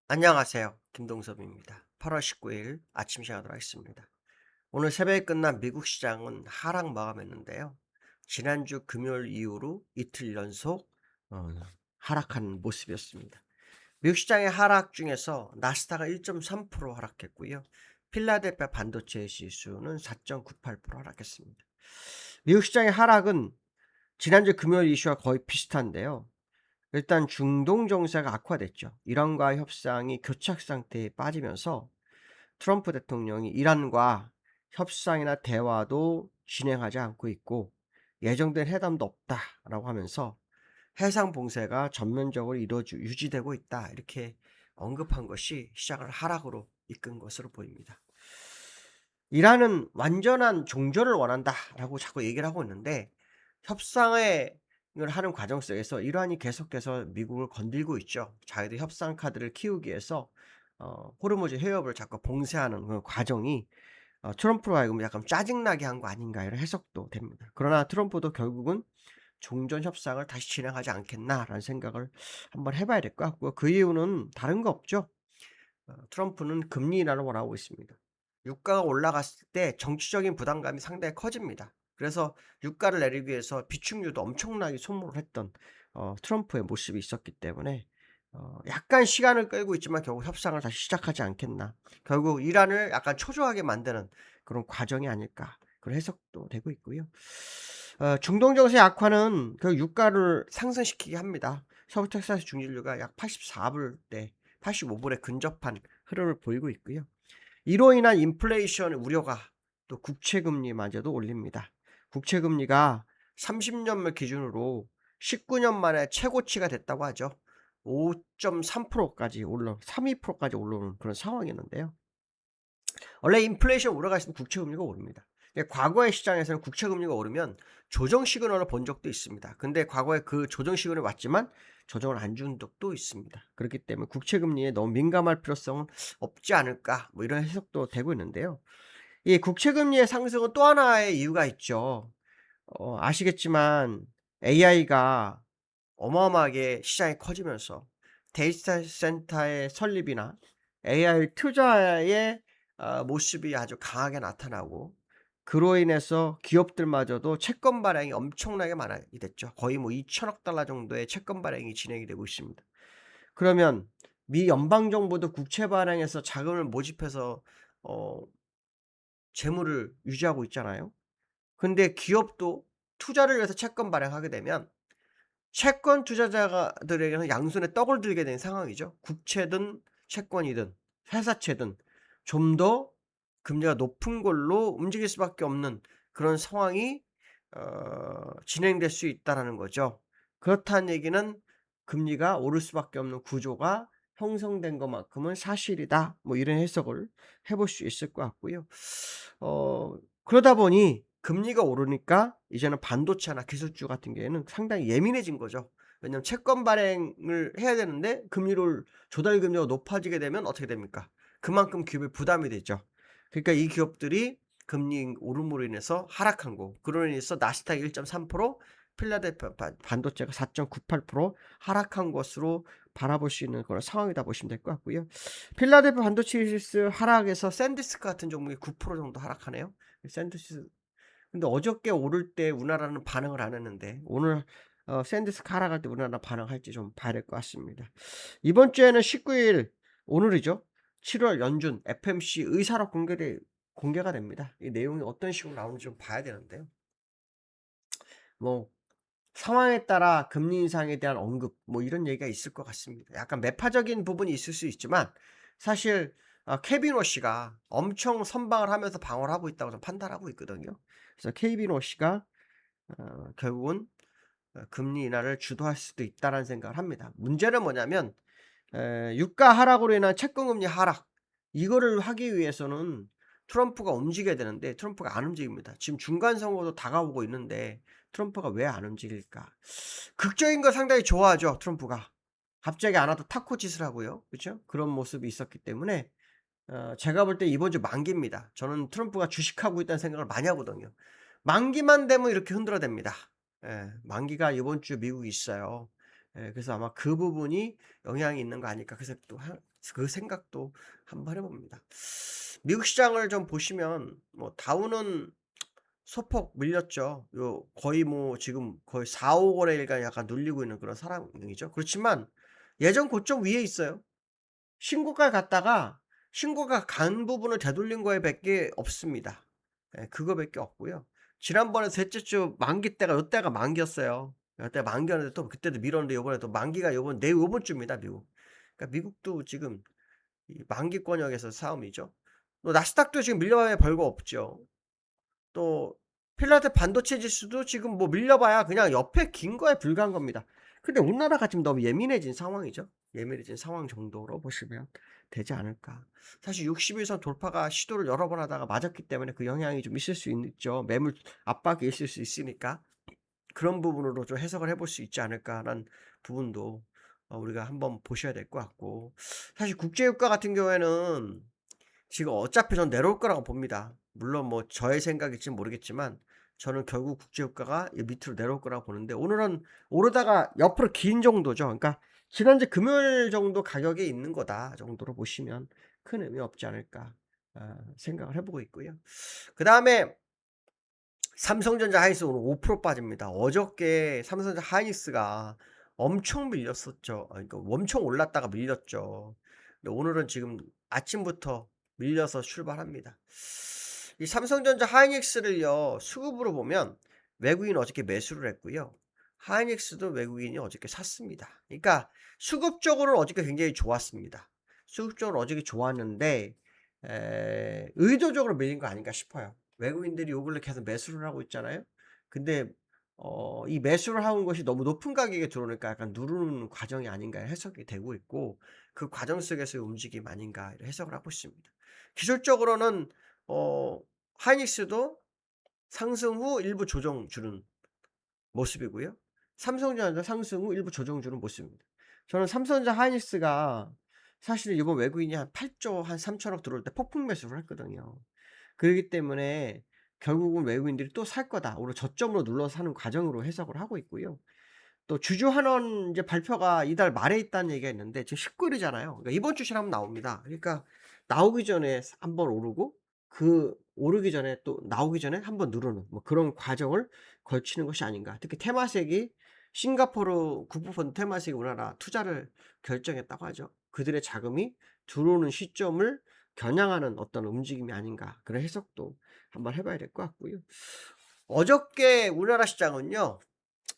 안녕하세요. 김동섭입니다. 8월 19일 아침 시간으로 하겠습니다. 오늘 새벽에 끝난 미국 시장은 하락 마감했는데요. 지난주 금요일 이후로 이틀 연속 어, 하락한 모습이었습니다. 미국 시장의 하락 중에서 나스닥은 1.3% 하락했고요. 필라델피아 반도체 지수는 4.98% 하락했습니다. 미국 시장의 하락은 지난주 금요일 이슈와 거의 비슷한데요. 일단 중동 정세가 악화됐죠. 이란과 협상이 교착 상태에 빠지면서 트럼프 대통령이 이란과 협상이나 대화도 진행하지 않고 있고 예정된 회담도 없다라고 하면서 해상 봉쇄가 전면적으로 유지되고 있다. 이렇게 언급한 것이 시장을 하락으로 이끈 것으로 보입니다. 이란은 완전한 종전을 원한다라고 자꾸 얘기를 하고 있는데 협상을 하는 과정 속에서 이란이 계속해서 미국을 건들고 있죠. 자기들 협상 카드를 키우기 위해서 호르무즈 해협을 자꾸 봉쇄하는 그 과정이 트럼프로 하여금 약간 짜증나게 한 거 아닌가 이런 해석도 됩니다. 그러나 트럼프도 결국은 '종전 협상을 다시 진행하지 않겠나.'라는 생각을 한번 해 봐야 될 것 같고요. 그 이유는 다른 거 없죠. 트럼프는 금리 인하를 원하고 있습니다. 유가가 올라갔을 때 정치적인 부담감이 상당히 커집니다. 그래서 유가를 내리기 위해서 비축류도 엄청나게 소모를 했던 트럼프의 모습이 있었기 때문에 약간 시간을 끌고 있지만 결국 협상을 다시 시작하지 않겠나. 결국 이란을 약간 초조하게 만드는 그런 과정이 아닐까. 그런 해석도 되고 있고요. 중동 정세 악화는 그 유가를 상승시키게 합니다. 서부 텍사스 중진유가 약 84불대 85불에 근접한 흐름을 보이고 있고요. 이로 인한 인플레이션 우려가 또 국채 금리마저도 올립니다. 국채 금리가 30년물 기준으로 19년 만에 최고치가 됐다고 하죠. 5.3%까지 올라 32%까지 올라오는 그런 상황이었는데요. 원래 인플레이션 우려가 있으면 국채 금리가 오릅니다. 과거의 시장에서는 국채 금리가 오르면 조정 시그널을 본 적도 있습니다. 근데 과거에 그 조정 시그널이 왔지만 조정을 안 준 적도 있습니다. 그렇기 때문에 국채 금리에 너무 민감할 필요성은 없지 않을까 뭐 이런 해석도 되고 있는데요. 이 국채 금리의 상승은 또 하나의 이유가 있죠. 아시겠지만 AI가 어마어마하게 시장이 커지면서 데이터 센터의 설립이나 AI 투자의 모습이 아주 강하게 나타나고 그로 인해서 기업들마저도 채권 발행이 엄청나게 많이 됐죠. 거의 뭐 2천억 달러 정도의 채권 발행이 진행이 되고 있습니다. 그러면 미 연방 정부도 국채 발행해서 자금을 모집해서 어 재물을 유지하고 있잖아요. 근데 기업도 투자를 위해서 채권 발행하게 되면 채권 투자자들에게는 양손에 떡을 들게 된 상황이죠. 국채든 채권이든 회사채든 좀 더 금리가 높은 걸로 움직일 수밖에 없는 그런 상황이 진행될 수 있다라는 거죠. 그렇다는 얘기는 금리가 오를 수밖에 없는 구조가 형성된 것만큼은 사실이다. 뭐 이런 해석을 해볼 수 있을 것 같고요. 그러다 보니 금리가 오르니까 이제는 반도체나 기술주 같은 경우에는 상당히 예민해진 거죠. 왜냐하면 채권 발행을 해야 되는데 금리를 조달 금리가 높아지게 되면 어떻게 됩니까? 그만큼 기업에 부담이 되죠. 그러니까 이 기업들이 금리 오름으로 인해서 하락한 거. 그로 인해서 나스닥이 1.3%, 필라델피아 반도체가 4.98% 하락한 것으로 바라볼 수 있는 그런 상황이다 보시면 될 것 같고요. 필라델피아 반도체 지수 하락에서 샌디스크 같은 종목이 9% 정도 하락하네요. 샌디스 근데 어저께 오를 때 우리나라는 반응을 안 했는데 오늘 샌디스크 하락할 때 우리나라 반응할지 좀 봐야 될 것 같습니다. 이번 주에는 19일 오늘이죠. 7월 연준 FMC 의사록 공개가 됩니다. 이 내용이 어떤 식으로 나오는지 좀 봐야 되는데요. 뭐 상황에 따라 금리 인상에 대한 언급 뭐 이런 얘기가 있을 것 같습니다. 약간 매파적인 부분이 있을 수 있지만 사실 케빈 워시가 엄청 선방을 하면서 방어를 하고 있다고 저는 판단하고 있거든요. 그래서 케빈 워시가 결국은 금리 인하를 주도할 수도 있다라는 생각을 합니다. 문제는 뭐냐면 유가 하락으로 인한 채권 금리 하락 이거를 하기 위해서는 트럼프가 움직여야 되는데 트럼프가 안 움직입니다. 지금 중간 선거도 다가오고 있는데 트럼프가 왜 안 움직일까? 극적인 걸 상당히 좋아하죠, 트럼프가. 갑자기 안 하다 타코 짓을 하고요. 그렇죠? 그런 모습이 있었기 때문에 제가 볼 때 이번 주 만기입니다. 저는 트럼프가 주식하고 있다는 생각을 많이 하거든요. 만기만 되면 이렇게 흔들어댑니다. 예. 만기가 이번 주 미국에 있어요. 예, 그래서 아마 그 부분이 영향이 있는 거 아닐까 그 생각도 한번 해 봅니다. 미국 시장을 좀 보시면 뭐 다우는 소폭 밀렸죠. 요 거의 뭐 지금 거의 4-5 거래일간 약간 눌리고 있는 그런 상황이죠. 그렇지만 예전 고점 위에 있어요. 신고가 갔다가 신고가 간 부분을 되돌린 거에 밖에 없습니다. 예, 그거밖에 없고요. 지난번에 셋째 주 만기 때가 요때가 만기였어요. 요때 만기였는데 또 그때도 밀었는데 요번에 또 만기가 요번 주입니다, 미국. 그러니까 미국도 지금 이 만기권역에서 싸움이죠. 또 나스닥도 지금 밀려봐야 별거 없죠. 또 필라델피아 반도체 지수도 지금 뭐 밀려봐야 그냥 옆에 긴 거에 불과한 겁니다. 근데 우리나라가 지금 너무 예민해진 상황이죠. 예민해진 상황 정도로 보시면 되지 않을까. 사실 60일선 돌파가 시도를 여러 번 하다가 맞았기 때문에 그 영향이 좀 있을 수 있죠. 매물 압박이 있을 수 있으니까 그런 부분으로 좀 해석을 해볼 수 있지 않을까라는 부분도 우리가 한번 보셔야 될 것 같고, 사실 국제유가 같은 경우에는 지금 어차피 전 내려올 거라고 봅니다. 물론 뭐 저의 생각일지는 모르겠지만 저는 결국 국제유가가 밑으로 내려올 거라고 보는데, 오늘은 오르다가 옆으로 긴 정도죠. 그러니까 지난주 금요일 정도 가격에 있는 거다 정도로 보시면 큰 의미 없지 않을까 생각을 해보고 있고요. 그 다음에 삼성전자 하이닉스 오늘 5% 빠집니다. 어저께 삼성전자 하이닉스가 엄청 밀렸었죠. 그러니까 엄청 올랐다가 밀렸죠. 근데 오늘은 지금 아침부터 밀려서 출발합니다. 이 삼성전자 하이닉스를요, 수급으로 보면 외국인 어저께 매수를 했고요. 하이닉스도 외국인이 어저께 샀습니다. 그러니까 수급적으로는 어저께 굉장히 좋았습니다. 수급적으로 어저께 좋았는데 의도적으로 밀린 거 아닌가 싶어요. 외국인들이 요 근래 계속 매수를 하고 있잖아요. 근데 이 매수를 하는 것이 너무 높은 가격에 들어오니까 약간 누르는 과정이 아닌가 해석이 되고 있고, 그 과정 속에서의 움직임 아닌가 이런 해석을 하고 있습니다. 기술적으로는 하이닉스도 상승 후 일부 조정 주는 모습이고요. 삼성전자 상승 후 일부 조정 주는 모습입니다. 저는 삼성전자 하이닉스가 사실 이번 외국인이 한 8조 한 3천억 들어올 때 폭풍 매수를 했거든요. 그렇기 때문에 결국은 외국인들이 또 살 거다. 오히려 저점으로 눌러서 사는 과정으로 해석을 하고 있고요. 또 주주 환원 이제 발표가 이달 말에 있다는 얘기가 있는데 지금 19일이잖아요. 그러니까 이번 주 실하면 나옵니다. 그러니까 나오기 전에 한번 오르고 그 오르기 전에 또 나오기 전에 한번 누르는 뭐 그런 과정을 걸치는 것이 아닌가. 특히 테마색이 싱가포르 국부펀드 테마색이 우리나라 투자를 결정했다고 하죠. 그들의 자금이 들어오는 시점을 겨냥하는 어떤 움직임이 아닌가. 그런 해석도 한번 해봐야 될 것 같고요. 어저께 우리나라 시장은요,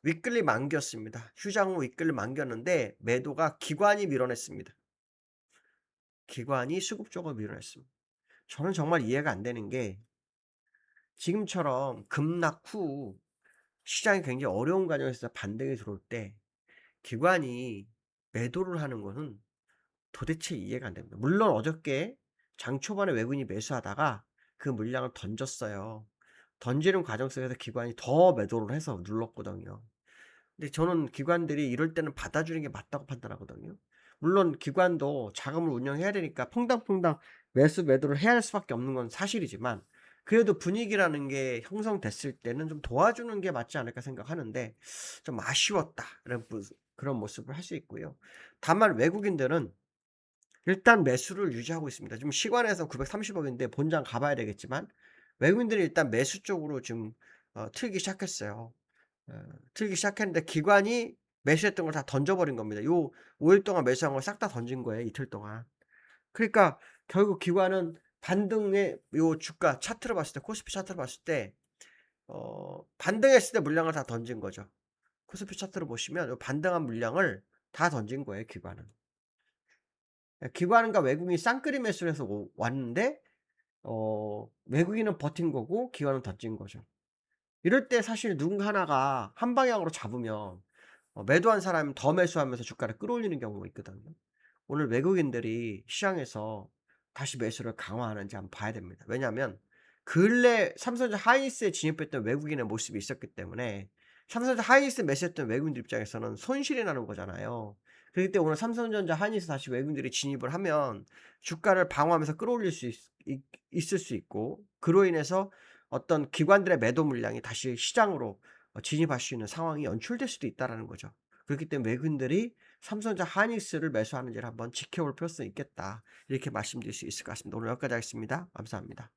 윗끌리 만기였습니다. 휴장 후 윗끌리 만기였는데 매도가 기관이 밀어냈습니다. 기관이 수급 쪽으로 밀어냈습니다. 저는 정말 이해가 안 되는 게, 지금처럼 급락 후 시장이 굉장히 어려운 과정에서 반등이 들어올 때 기관이 매도를 하는 것은 도대체 이해가 안 됩니다. 물론 어저께 장 초반에 외국인이 매수하다가 그 물량을 던졌어요. 던지는 과정 속에서 기관이 더 매도를 해서 눌렀거든요. 근데 저는 기관들이 이럴 때는 받아주는 게 맞다고 판단하거든요. 물론 기관도 자금을 운영해야 되니까 퐁당퐁당 매수 매도를 해야 할 수밖에 없는 건 사실이지만, 그래도 분위기라는 게 형성됐을 때는 좀 도와주는 게 맞지 않을까 생각하는데 좀 아쉬웠다 그런 모습을 할 수 있고요. 다만 외국인들은 일단 매수를 유지하고 있습니다. 지금 시간에서 930억인데 본장 가봐야 되겠지만 외국인들이 일단 매수 쪽으로 지금 틀기 시작했어요. 틀기 시작했는데 기관이 매수했던 걸 다 던져버린 겁니다. 요 5일 동안 매수한 걸 싹 다 던진 거예요, 이틀 동안. 그러니까 결국 기관은 반등의 요 주가 차트를 봤을 때, 코스피 차트를 봤을 때 반등했을 때 물량을 다 던진 거죠. 코스피 차트를 보시면 요 반등한 물량을 다 던진 거예요, 기관은. 기관과 외국인이 쌍끌이 매수를 해서 왔는데 외국인은 버틴 거고 기관은 던진 거죠. 이럴 때 사실 누군가 하나가 한 방향으로 잡으면 매도한 사람이 더 매수하면서 주가를 끌어올리는 경우가 있거든요. 오늘 외국인들이 시장에서 다시 매수를 강화하는지 한번 봐야 됩니다. 왜냐하면 근래 삼성전자 하이닉스에 진입했던 외국인의 모습이 있었기 때문에 삼성전자 하이닉스 매수했던 외국인들 입장에서는 손실이 나는 거잖아요. 그렇기 때문에 오늘 삼성전자 하이닉스 다시 외국인들이 진입을 하면 주가를 방어하면서 끌어올릴 수 있을 수 있고, 그로 인해서 어떤 기관들의 매도 물량이 다시 시장으로 진입할 수 있는 상황이 연출될 수도 있다라는 거죠. 그렇기 때문에 외국인들이 삼성전자 하이닉스를 매수하는지를 한번 지켜볼 필요성이 있겠다. 이렇게 말씀드릴 수 있을 것 같습니다. 오늘 여기까지 하겠습니다. 감사합니다.